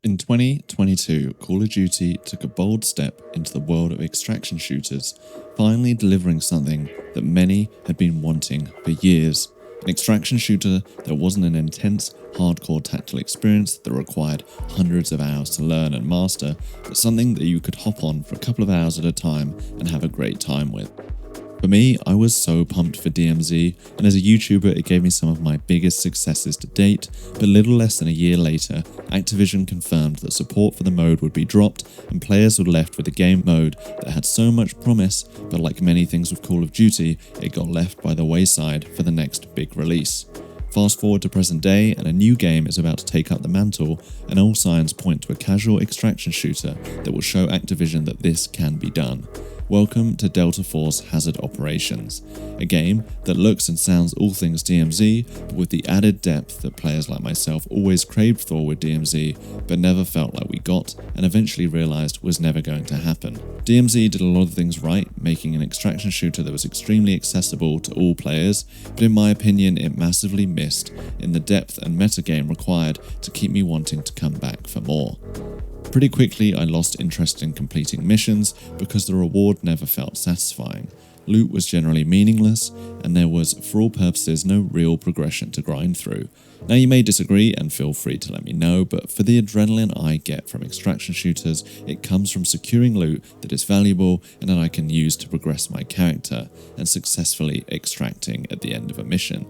In 2022, Call of Duty took a bold step into the world of extraction shooters, finally delivering something that many had been wanting for years. An extraction shooter that wasn't an intense, hardcore tactical experience that required hundreds of hours to learn and master, but something that you could hop on for a couple of hours at a time and have a great time with. For me, I was so pumped for DMZ, and as a YouTuber it gave me some of my biggest successes to date, but little less than a year later, Activision confirmed that support for the mode would be dropped and players were left with a game mode that had so much promise, but like many things with Call of Duty, it got left by the wayside for the next big release. Fast forward to present day and a new game is about to take up the mantle, and all signs point to a casual extraction shooter that will show Activision that this can be done. Welcome to Delta Force Hazard Operations, a game that looks and sounds all things DMZ, but with the added depth that players like myself always craved for with DMZ, but never felt like we got, and eventually realised was never going to happen. DMZ did a lot of things right, making an extraction shooter that was extremely accessible to all players, but in my opinion it massively missed in the depth and metagame required to keep me wanting to come back for more. Pretty quickly I lost interest in completing missions because the reward never felt satisfying. Loot was generally meaningless, and there was, for all purposes, no real progression to grind through. Now you may disagree and feel free to let me know, but for the adrenaline I get from extraction shooters, it comes from securing loot that is valuable and that I can use to progress my character, and successfully extracting at the end of a mission.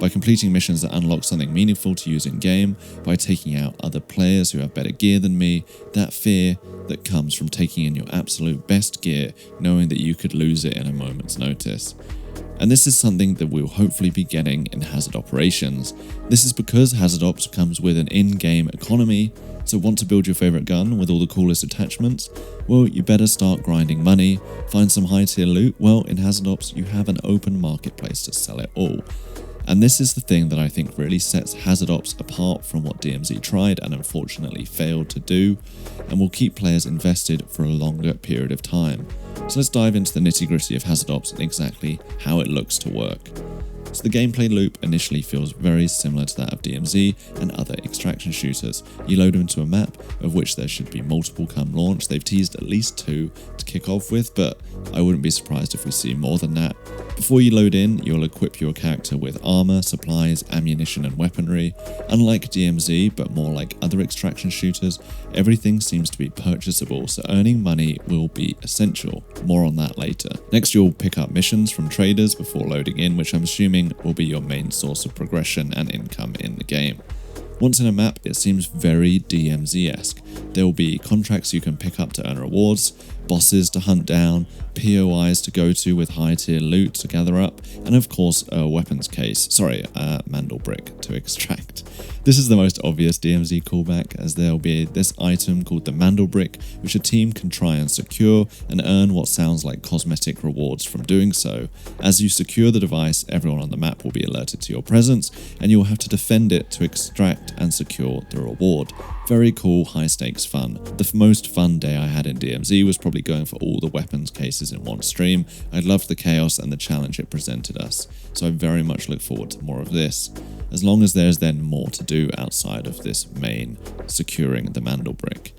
By completing missions that unlock something meaningful to use in game, by taking out other players who have better gear than me, that fear that comes from taking in your absolute best gear knowing that you could lose it in a moment's notice. And this is something that we'll hopefully be getting in Hazard Operations. This is because Hazard Ops comes with an in-game economy, so want to build your favourite gun with all the coolest attachments? Well, you better start grinding money. Find some high-tier loot? Well, in Hazard Ops you have an open marketplace to sell it all. And this is the thing that I think really sets Hazard Ops apart from what DMZ tried and unfortunately failed to do, and will keep players invested for a longer period of time. So let's dive into the nitty-gritty of Hazard Ops and exactly how it looks to work. So the gameplay loop initially feels very similar to that of DMZ and other extraction shooters. You load them into a map, of which there should be multiple come launch. They've teased at least 2 to kick off with, but I wouldn't be surprised if we see more than that. Before you load in, you'll equip your character with armor, supplies, ammunition and weaponry. Unlike DMZ, but more like other extraction shooters, everything seems to be purchasable, so earning money will be essential. More on that later. Next, you'll pick up missions from traders before loading in, which I'm assuming will be your main source of progression and income in the game. Once in a map, it seems very DMZ-esque. There will be contracts you can pick up to earn rewards, bosses to hunt down, POIs to go to with high tier loot to gather up, and of course a weapons case, mandel brick to extract. This is the most obvious DMZ callback, as there will be this item called the mandel brick, which a team can try and secure and earn what sounds like cosmetic rewards from doing so. As you secure the device, everyone on the map will be alerted to your presence, and you'll have to defend it to extract and secure the reward. Very cool, high stakes fun. The most fun day I had in DMZ was probably going for all the weapons cases in one stream. I loved the chaos and the challenge it presented us, so I very much look forward to more of this, as long as there's then more to do outside of this main securing the mandel brick.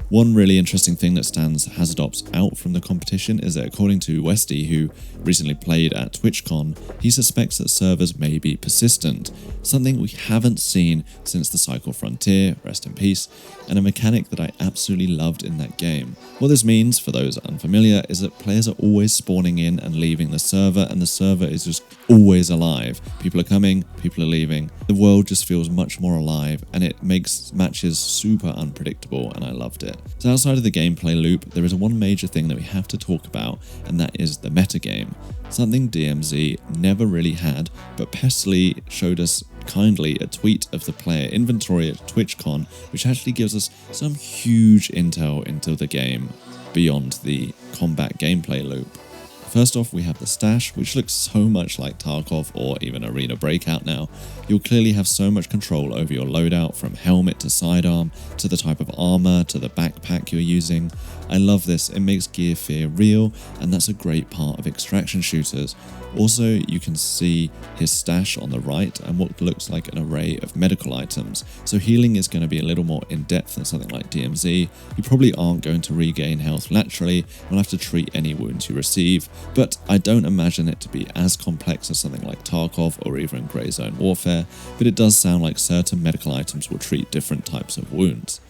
One really interesting thing that stands Hazard Ops out from the competition is that according to Westy, who recently played at TwitchCon, he suspects that servers may be persistent, something we haven't seen since the Cycle Frontier, rest in peace, and a mechanic that I absolutely loved in that game. What this means, for those unfamiliar, is that players are always spawning in and leaving the server, and the server is just always alive. People are coming, people are leaving. The world just feels much more alive, and it makes matches super unpredictable, and I loved it. So outside of the gameplay loop, there is one major thing that we have to talk about, and that is the metagame. Something DMZ never really had, but Pestily showed us kindly a tweet of the player inventory at TwitchCon, which actually gives us some huge intel into the game beyond the combat gameplay loop. First off, we have the stash, which looks so much like Tarkov or even Arena Breakout now. You'll clearly have so much control over your loadout, from helmet to sidearm, to the type of armor, to the backpack you're using. I love this, it makes gear fear real, and that's a great part of extraction shooters. Also, you can see his stash on the right and what looks like an array of medical items, so healing is going to be a little more in-depth than something like DMZ. You probably aren't going to regain health laterally, you'll have to treat any wounds you receive, but I don't imagine it to be as complex as something like Tarkov or even Grey Zone Warfare, but it does sound like certain medical items will treat different types of wounds.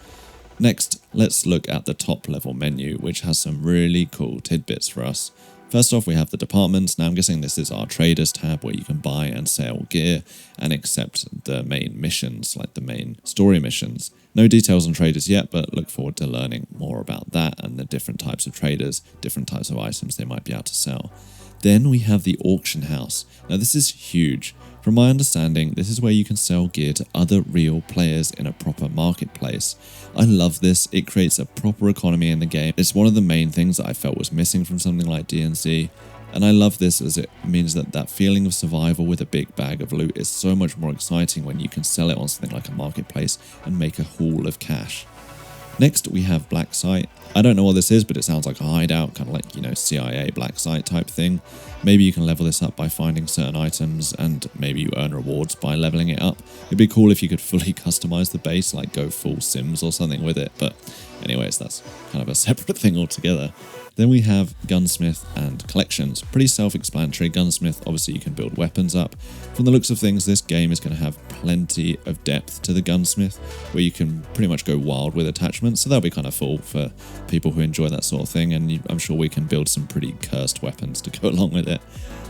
Next, let's look at the top level menu, which has some really cool tidbits for us. First off, we have the departments. Now I'm guessing this is our traders tab where you can buy and sell gear and accept the main missions, like the main story missions. No details on traders yet, but look forward to learning more about that and the different types of traders, different types of items they might be able to sell. Then we have the auction house. Now this is huge. From my understanding, this is where you can sell gear to other real players in a proper marketplace. I love this, it creates a proper economy in the game. It's one of the main things that I felt was missing from something like DMZ. And I love this as it means that that feeling of survival with a big bag of loot is so much more exciting when you can sell it on something like a marketplace and make a haul of cash. Next, we have Black Site. I don't know what this is, but it sounds like a hideout, kind of like, you know, CIA Black Site type thing. Maybe you can level this up by finding certain items, and maybe you earn rewards by leveling it up. It'd be cool if you could fully customize the base, like go full Sims or something with it, but anyways, that's kind of a separate thing altogether. Then we have Gunsmith and Collections. Pretty self-explanatory. Gunsmith, obviously you can build weapons up. From the looks of things, this game is going to have plenty of depth to the Gunsmith, where you can pretty much go wild with attachments, so that'll be kind of cool for people who enjoy that sort of thing, and I'm sure we can build some pretty cursed weapons to go along with it.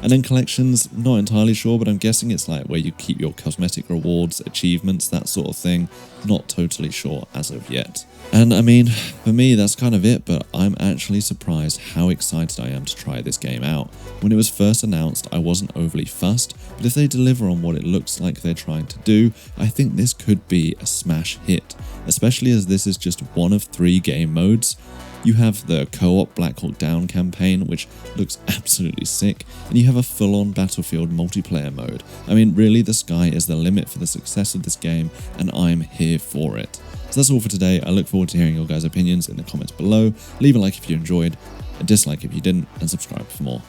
And then Collections, not entirely sure, but I'm guessing it's like where you keep your cosmetic rewards, achievements, that sort of thing. Not totally sure as of yet. And I mean, for me, that's kind of it, but I'm actually surprised how excited I am to try this game out. When it was first announced, I wasn't overly fussed, but if they deliver on what it looks like they're trying to do, I think this could be a smash hit, especially as this is just one of 3 game modes. You have the co-op Black Hawk Down campaign, which looks absolutely sick, and you have a full-on Battlefield multiplayer mode. I mean, really, the sky is the limit for the success of this game, and I'm here for it. So that's all for today. I look forward to hearing your guys' opinions in the comments below. Leave a like if you enjoyed, a dislike if you didn't, and subscribe for more.